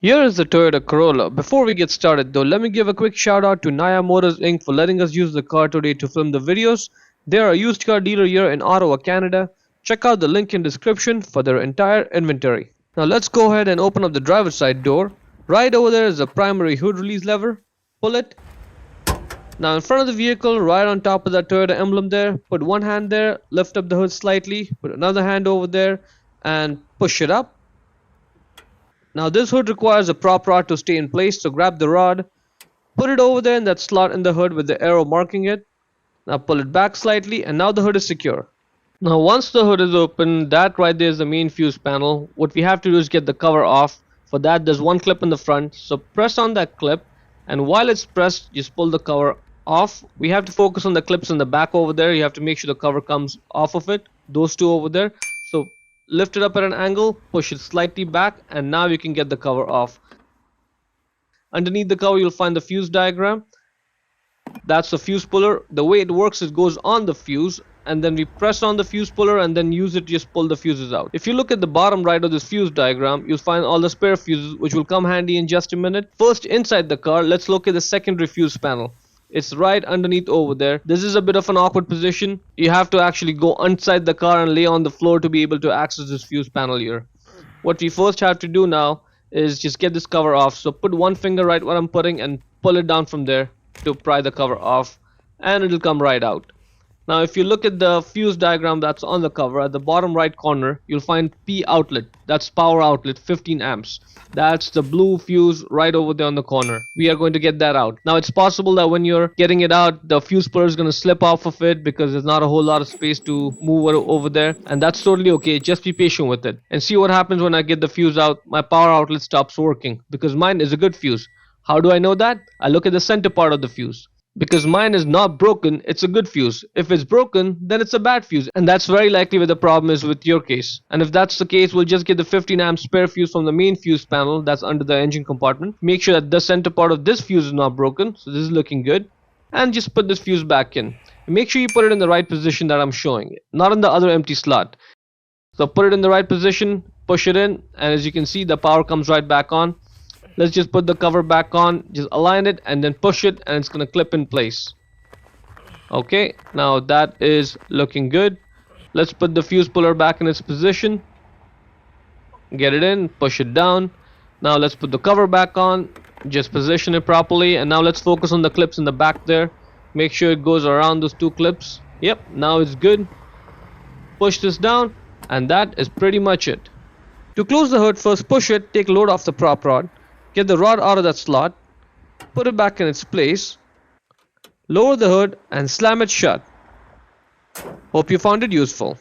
Here is the Toyota Corolla. Before we get started though, let me give a quick shout out to Naya Motors Inc. for letting us use the car today to film the videos. They are a used car dealer here in Ottawa, Canada. Check out the link in description for their entire inventory. Now let's go ahead and open up the driver's side door. Right over there is the primary hood release lever. Pull it. Now in front of the vehicle, right on top of that Toyota emblem there, put one hand there, lift up the hood slightly, put another hand over there and push it up. Now this hood requires a prop rod to stay in place, so grab the rod, put it over there in that slot in the hood with the arrow marking it. Now pull it back slightly and now the hood is secure. Now once the hood is open, that right there is the main fuse panel. What we have to do is get the cover off. For that there's one clip in the front, so press on that clip and while it's pressed just pull the cover off. We have to focus on the clips in the back over there. You have to make sure the cover comes off of it, those two over there. So lift it up at an angle, push it slightly back, and now you can get the cover off. Underneath the cover you'll find the fuse diagram. That's the fuse puller. The way it works, it goes on the fuse and then we press on the fuse puller and then use it to just pull the fuses out. If you look at the bottom right of this fuse diagram, you'll find all the spare fuses, which will come handy in just a minute. First, inside the car, let's look at the secondary fuse panel. It's right underneath over there. This is a bit of an awkward position. You have to actually go inside the car and lay on the floor to be able to access this fuse panel here. What we first have to do now is just get this cover off. So put one finger right where I'm putting and pull it down from there to pry the cover off and it'll come right out. Now if you look at the fuse diagram that's on the cover, at the bottom right corner you'll find P outlet. That's power outlet, 15 amps. That's the blue fuse right over there on the corner. We are going to get that out. Now it's possible that when you're getting it out, the fuse puller is going to slip off of it because there's not a whole lot of space to move over there, and that's totally okay. Just be patient with it and see what happens when I get the fuse out. My power outlet stops working because mine is a good fuse. How do I know that? I look at the center part of the fuse. Because mine is not broken, it's a good fuse. If it's broken, then it's a bad fuse. And that's very likely where the problem is with your case. And if that's the case, we'll just get the 15 amp spare fuse from the main fuse panel that's under the engine compartment. Make sure that the center part of this fuse is not broken. So this is looking good. And just put this fuse back in. And make sure you put it in the right position that I'm showing. Not in the other empty slot. So put it in the right position, push it in, and as you can see, the power comes right back on. Let's just put the cover back on, just align it and then push it and it's gonna clip in place. Okay, now that is looking good. Let's put the fuse puller back in its position. Get it in, push it down. Now let's put the cover back on, just position it properly, and now let's focus on the clips in the back there. Make sure it goes around those two clips. Yep, now it's good. Push this down and that is pretty much it. To close the hood, first push it, take load off the prop rod. Get the rod out of that slot, put it back in its place, lower the hood and slam it shut. Hope you found it useful.